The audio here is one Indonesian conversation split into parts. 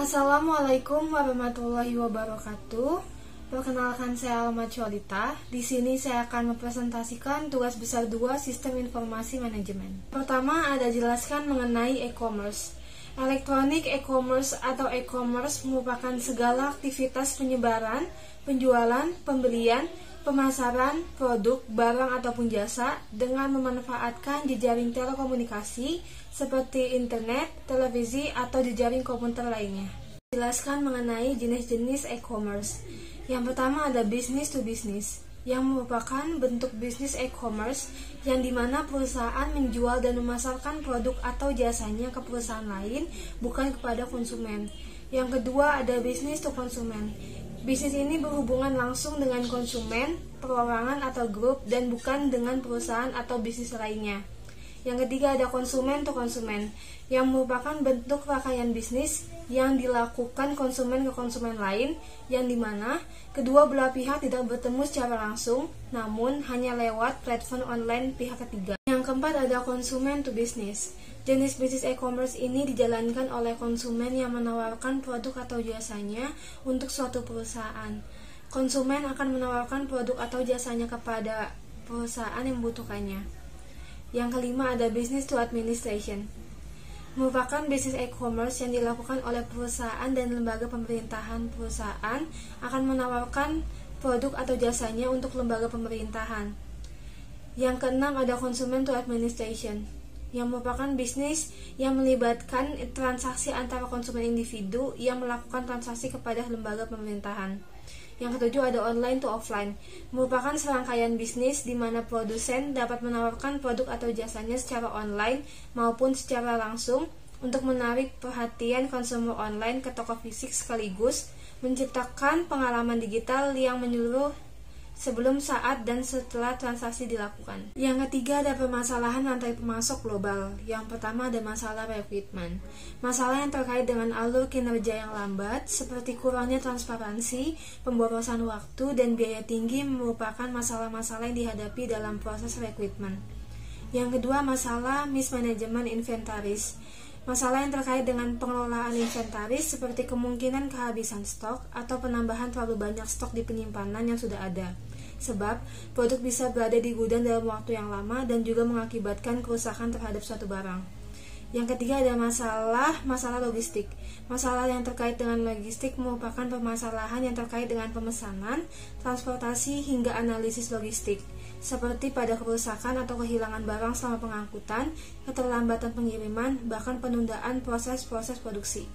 Assalamualaikum warahmatullahi wabarakatuh. Perkenalkan, saya Alma Cholita. Di sini saya akan mempresentasikan tugas besar 2 Sistem Informasi Manajemen. Pertama, ada jelaskan mengenai e-commerce. Elektronik e-commerce atau e-commerce merupakan segala aktivitas penyebaran, penjualan, pembelian, pemasaran, produk, barang ataupun jasa dengan memanfaatkan jejaring telekomunikasi seperti internet, televisi, atau jejaring komputer lainnya. Jelaskan mengenai jenis-jenis e-commerce. Yang pertama ada business to business, yang merupakan bentuk bisnis e-commerce yang dimana perusahaan menjual dan memasarkan produk atau jasanya ke perusahaan lain, bukan kepada konsumen. Yang kedua ada business to consumer. Bisnis ini berhubungan langsung dengan konsumen, perorangan atau grup, dan bukan dengan perusahaan atau bisnis lainnya. Yang ketiga ada konsumen to konsumen, yang merupakan bentuk rangkaian bisnis yang dilakukan konsumen ke konsumen lain, yang dimana kedua belah pihak tidak bertemu secara langsung, namun hanya lewat platform online pihak ketiga. Yang keempat ada konsumen to business. Jenis bisnis e-commerce ini dijalankan oleh konsumen yang menawarkan produk atau jasanya untuk suatu perusahaan. Konsumen akan menawarkan produk atau jasanya kepada perusahaan yang membutuhkannya. Yang kelima ada business to administration, merupakan bisnis e-commerce yang dilakukan oleh perusahaan dan lembaga pemerintahan. Perusahaan akan menawarkan produk atau jasanya untuk lembaga pemerintahan. Yang keenam ada consumer to administration, yang merupakan bisnis yang melibatkan transaksi antara konsumen individu yang melakukan transaksi kepada lembaga pemerintahan. Yang ketujuh ada online to offline, merupakan serangkaian bisnis di mana produsen dapat menawarkan produk atau jasanya secara online maupun secara langsung untuk menarik perhatian konsumen online ke toko fisik sekaligus menciptakan pengalaman digital yang menyeluruh sebelum, saat, dan setelah transaksi dilakukan. Yang ketiga ada permasalahan rantai pemasok global. Yang pertama ada masalah rekrutmen. Masalah yang terkait dengan alur kinerja yang lambat, seperti kurangnya transparansi, pemborosan waktu, dan biaya tinggi merupakan masalah-masalah yang dihadapi dalam proses rekrutmen. Yang kedua masalah mismanagement inventaris. Masalah yang terkait dengan pengelolaan inventaris seperti kemungkinan kehabisan stok atau penambahan terlalu banyak stok di penyimpanan yang sudah ada. Sebab produk bisa berada di gudang dalam waktu yang lama dan juga mengakibatkan kerusakan terhadap suatu barang. Yang ketiga ada masalah logistik. Masalah yang terkait dengan logistik merupakan permasalahan yang terkait dengan pemesanan, transportasi, hingga analisis logistik, seperti pada kerusakan atau kehilangan barang selama pengangkutan, keterlambatan pengiriman, bahkan penundaan proses-proses produksi.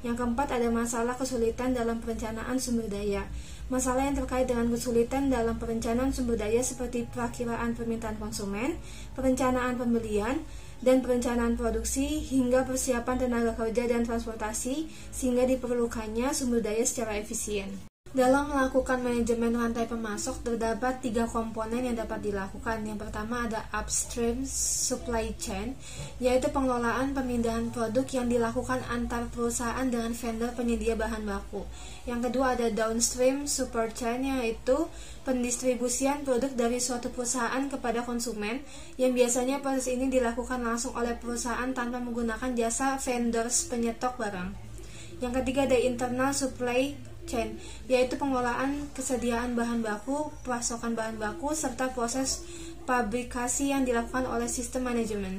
Yang keempat ada masalah kesulitan dalam perencanaan sumber daya. Masalah yang terkait dengan kesulitan dalam perencanaan sumber daya seperti perakiraan permintaan konsumen, perencanaan pembelian, dan perencanaan produksi, hingga persiapan tenaga kerja dan transportasi, sehingga diperlukannya sumber daya secara efisien. Dalam melakukan manajemen rantai pemasok, terdapat 3 komponen yang dapat dilakukan. Yang pertama ada upstream supply chain, yaitu pengelolaan pemindahan produk yang dilakukan antar perusahaan dengan vendor penyedia bahan baku. Yang kedua ada downstream supply chain, yaitu pendistribusian produk dari suatu perusahaan kepada konsumen, yang biasanya proses ini dilakukan langsung oleh perusahaan tanpa menggunakan jasa vendors penyetok barang. Yang ketiga ada internal supply chain, yaitu pengelolaan kesediaan bahan baku, pasokan bahan baku, serta proses pabrikasi yang dilakukan oleh sistem manajemen.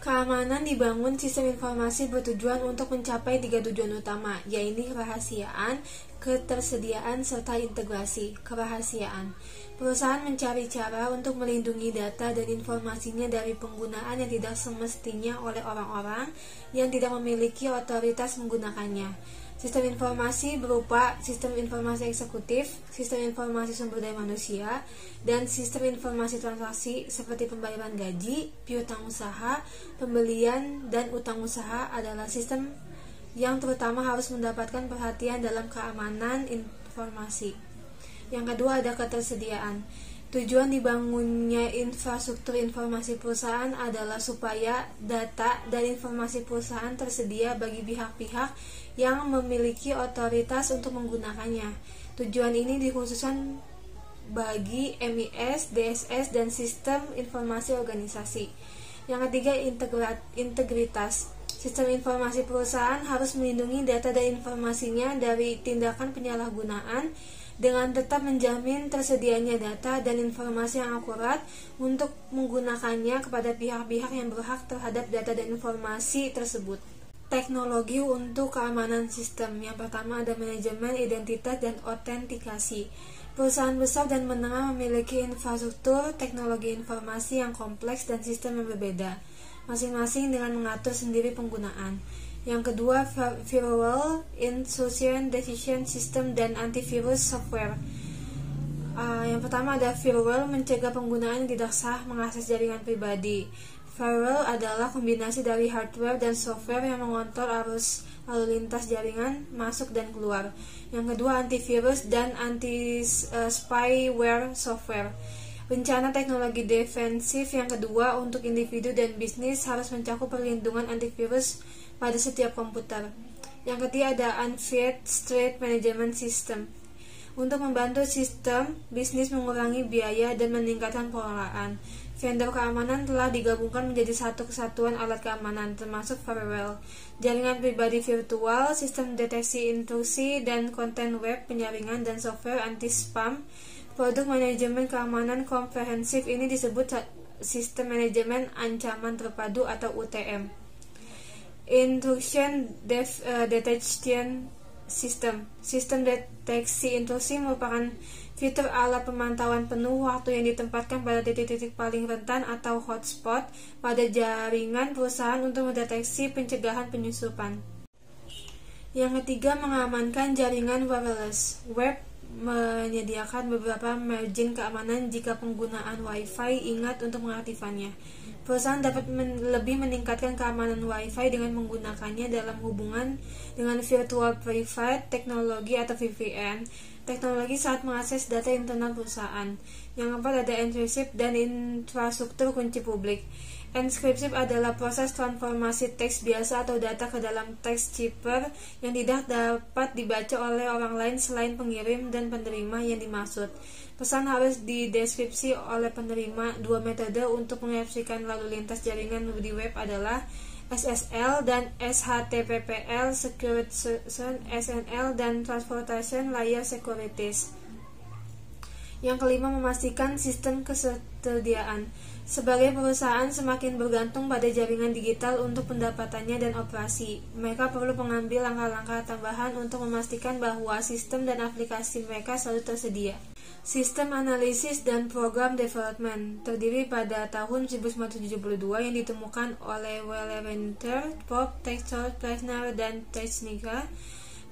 Keamanan dibangun sistem informasi bertujuan untuk mencapai 3 tujuan utama, yaitu kerahasiaan, ketersediaan, serta integrasi. Kerahasiaan, perusahaan mencari cara untuk melindungi data dan informasinya dari penggunaan yang tidak semestinya oleh orang-orang yang tidak memiliki otoritas menggunakannya. Sistem informasi berupa sistem informasi eksekutif, sistem informasi sumber daya manusia, dan sistem informasi transaksi seperti pembayaran gaji, piutang usaha, pembelian, dan utang usaha adalah sistem yang terutama harus mendapatkan perhatian dalam keamanan informasi. Yang kedua ada ketersediaan. Tujuan dibangunnya infrastruktur informasi perusahaan adalah supaya data dan informasi perusahaan tersedia bagi pihak-pihak yang memiliki otoritas untuk menggunakannya. Tujuan ini dikhususkan bagi MIS, DSS, dan sistem informasi organisasi. Yang ketiga integritas. Sistem informasi perusahaan harus melindungi data dan informasinya dari tindakan penyalahgunaan dengan tetap menjamin tersedianya data dan informasi yang akurat untuk menggunakannya kepada pihak-pihak yang berhak terhadap data dan informasi tersebut. Teknologi untuk keamanan sistem. Yang pertama ada manajemen identitas dan autentikasi. Perusahaan besar dan menengah memiliki infrastruktur teknologi informasi yang kompleks dan sistem yang berbeda, masing-masing dengan mengatur sendiri penggunaan. Yang kedua, firewall, intrusion detection system, dan antivirus software. Yang pertama ada firewall, mencegah penggunaan yang tidak sah mengakses jaringan pribadi. Firewall adalah kombinasi dari hardware dan software yang mengontrol arus lalu lintas jaringan masuk dan keluar. Yang kedua, antivirus dan anti-spyware software. Rencana teknologi defensif yang kedua untuk individu dan bisnis harus mencakup perlindungan antivirus pada setiap komputer. Yang ketiga ada Unfettered Threat Management System. Untuk membantu sistem bisnis mengurangi biaya dan meningkatkan pengelolaan, vendor keamanan telah digabungkan menjadi satu kesatuan alat keamanan, termasuk firewall, jaringan pribadi virtual, sistem deteksi intrusi dan konten web, penyaringan, dan software anti-spam. Produk manajemen keamanan komprehensif ini disebut sistem manajemen ancaman terpadu atau UTM. Intrusion detection system. Sistem deteksi intrusi merupakan fitur alat pemantauan penuh waktu yang ditempatkan pada titik-titik paling rentan atau hotspot pada jaringan perusahaan untuk mendeteksi pencegahan penyusupan. Yang ketiga, mengamankan jaringan wireless. Web menyediakan beberapa margin keamanan jika penggunaan Wi-Fi ingat untuk mengaktifkannya. Perusahaan dapat lebih meningkatkan keamanan Wi-Fi dengan menggunakannya dalam hubungan dengan Virtual Private Technology atau VPN, teknologi saat mengakses data internal perusahaan. Yang keempat ada encryption dan infrastruktur kunci publik. Encryption adalah proses transformasi teks biasa atau data ke dalam teks cipher yang tidak dapat dibaca oleh orang lain selain pengirim dan penerima yang dimaksud. Pesan harus dideskripsi oleh penerima. Dua metode untuk mengekspresikan lalu lintas jaringan di web adalah SSL dan SHTTPL, Securitization, SNL, dan Transportation Layer Securities. Yang kelima, memastikan sistem ketersediaan. Sebagai perusahaan semakin bergantung pada jaringan digital untuk pendapatannya dan operasi, mereka perlu mengambil langkah-langkah tambahan untuk memastikan bahwa sistem dan aplikasi mereka selalu tersedia. Sistem analisis dan program development terdiri pada tahun 1972 yang ditemukan oleh Wellerentter, Pop, Textor, Plesner, dan Technica,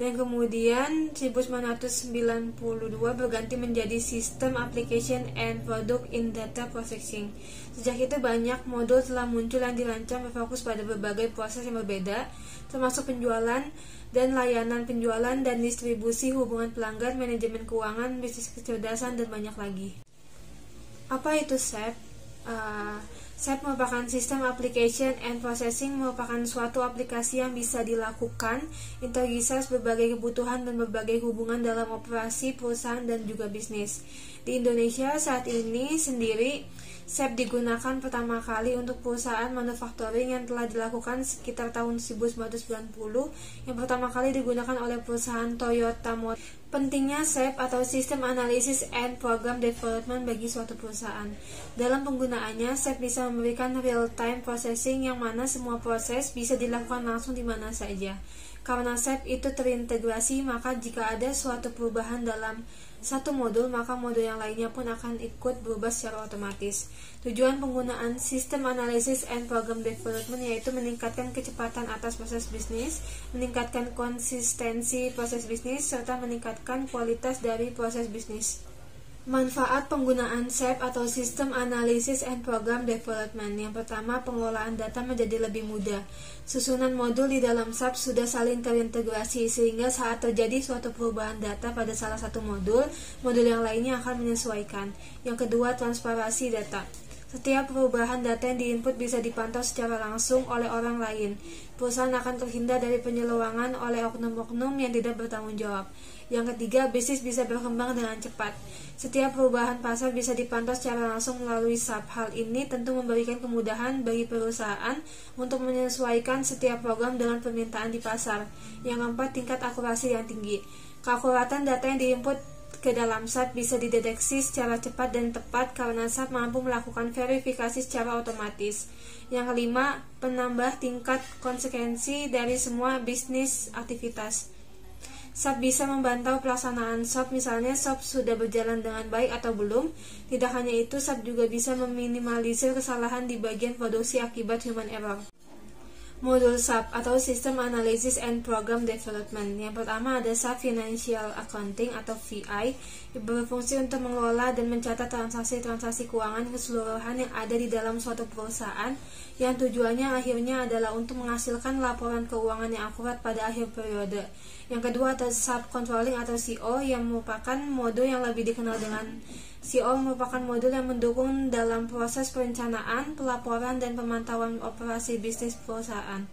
dan kemudian 1992 berganti menjadi System Application and Product in Data Processing. Sejak itu banyak modul telah muncul yang dirancang berfokus pada berbagai proses yang berbeda, termasuk penjualan dan layanan penjualan dan distribusi, hubungan pelanggan, manajemen keuangan, bisnis kecerdasan, dan banyak lagi. Apa itu SAP? SAP merupakan System Application and Processing, merupakan suatu aplikasi yang bisa dilakukan integrasi berbagai kebutuhan dan berbagai hubungan dalam operasi perusahaan dan juga bisnis. Di Indonesia saat ini sendiri, SAP digunakan pertama kali untuk perusahaan manufacturing yang telah dilakukan sekitar tahun 1990, yang pertama kali digunakan oleh perusahaan Toyota Motor. Pentingnya SAP atau System Analysis and Program Development bagi suatu perusahaan. Dalam penggunaannya, SAP bisa memberikan real-time processing yang mana semua proses bisa dilakukan langsung di mana saja. Karena SAP itu terintegrasi, maka jika ada suatu perubahan dalam satu modul, maka modul yang lainnya pun akan ikut berubah secara otomatis. Tujuan penggunaan System Analysis and Program Development yaitu meningkatkan kecepatan atas proses bisnis, meningkatkan konsistensi proses bisnis, serta meningkatkan kualitas dari proses bisnis. Manfaat penggunaan SAP atau System Analysis and Program Development. Yang pertama, pengelolaan data menjadi lebih mudah. Susunan modul di dalam SAP sudah saling terintegrasi sehingga saat terjadi suatu perubahan data pada salah satu modul, modul yang lainnya akan menyesuaikan. Yang kedua, transparansi data. Setiap perubahan data yang diinput bisa dipantau secara langsung oleh orang lain. Perusahaan akan terhindar dari penyelewangan oleh oknum-oknum yang tidak bertanggung jawab. Yang ketiga, bisnis bisa berkembang dengan cepat. Setiap perubahan pasar bisa dipantau secara langsung melalui SAP. Hal ini tentu memberikan kemudahan bagi perusahaan untuk menyesuaikan setiap program dengan permintaan di pasar. Yang keempat, tingkat akurasi yang tinggi. Keakuratan data yang diinput ke dalam SAP bisa dideteksi secara cepat dan tepat karena SAP mampu melakukan verifikasi secara otomatis. Yang kelima, penambah tingkat konsekuensi dari semua bisnis aktivitas. SAP bisa memantau pelaksanaan SOP, misalnya SOP sudah berjalan dengan baik atau belum. Tidak hanya itu, SAP juga bisa meminimalisir kesalahan di bagian produksi akibat human error. Modul SAP atau System Analysis and Program Development. Yang pertama ada SAP Financial Accounting atau VI, yang berfungsi untuk mengelola dan mencatat transaksi-transaksi keuangan keseluruhan yang ada di dalam suatu perusahaan, yang tujuannya akhirnya adalah untuk menghasilkan laporan keuangan yang akurat pada akhir periode. Yang kedua ada SAP Controlling atau CO, yang merupakan modul yang lebih dikenal dengan CO, merupakan modul yang mendukung dalam proses perencanaan, pelaporan, dan pemantauan operasi bisnis perusahaan.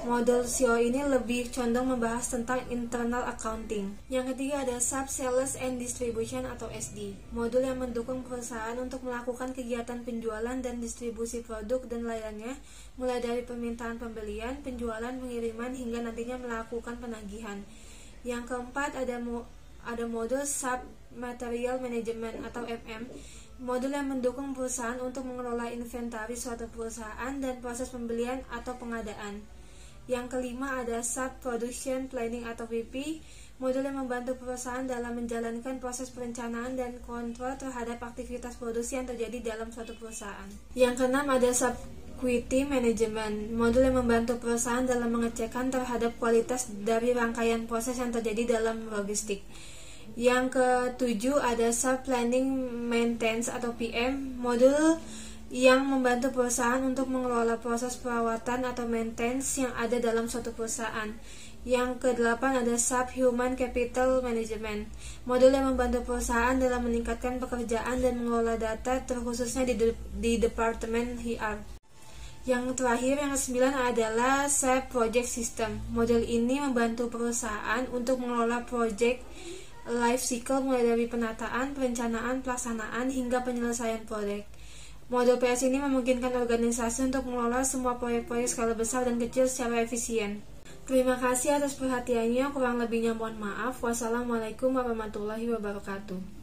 Modul CO ini lebih condong membahas tentang internal accounting. Yang ketiga ada SAP Sales and Distribution atau SD, modul yang mendukung perusahaan untuk melakukan kegiatan penjualan dan distribusi produk dan layannya, mulai dari permintaan pembelian, penjualan, pengiriman, hingga nantinya melakukan penagihan. Yang keempat ada modul SAP Material Management atau MM, modul yang mendukung perusahaan untuk mengelola inventaris suatu perusahaan dan proses pembelian atau pengadaan. Yang kelima ada SAP Production Planning atau PP, modul yang membantu perusahaan dalam menjalankan proses perencanaan dan kontrol terhadap aktivitas produksi yang terjadi dalam suatu perusahaan. Yang keenam ada SAP Quality Management, modul yang membantu perusahaan dalam mengecekkan terhadap kualitas dari rangkaian proses yang terjadi dalam logistik. Yang ketujuh ada SAP Planning Maintenance atau PM, modul yang membantu perusahaan untuk mengelola proses perawatan atau maintenance yang ada dalam suatu perusahaan. Yang kedelapan ada SAP Human Capital Management, modul yang membantu perusahaan dalam meningkatkan pekerjaan dan mengelola data, terkhususnya di Departemen HR. Yang terakhir, yang kesembilan adalah SAP Project System. Modul ini membantu perusahaan untuk mengelola project life cycle mulai dari penataan, perencanaan, pelaksanaan, hingga penyelesaian proyek. Modul PS ini memungkinkan organisasi untuk mengelola semua proyek-proyek skala besar dan kecil secara efisien. Terima kasih atas perhatiannya, kurang lebihnya mohon maaf. Wassalamualaikum warahmatullahi wabarakatuh.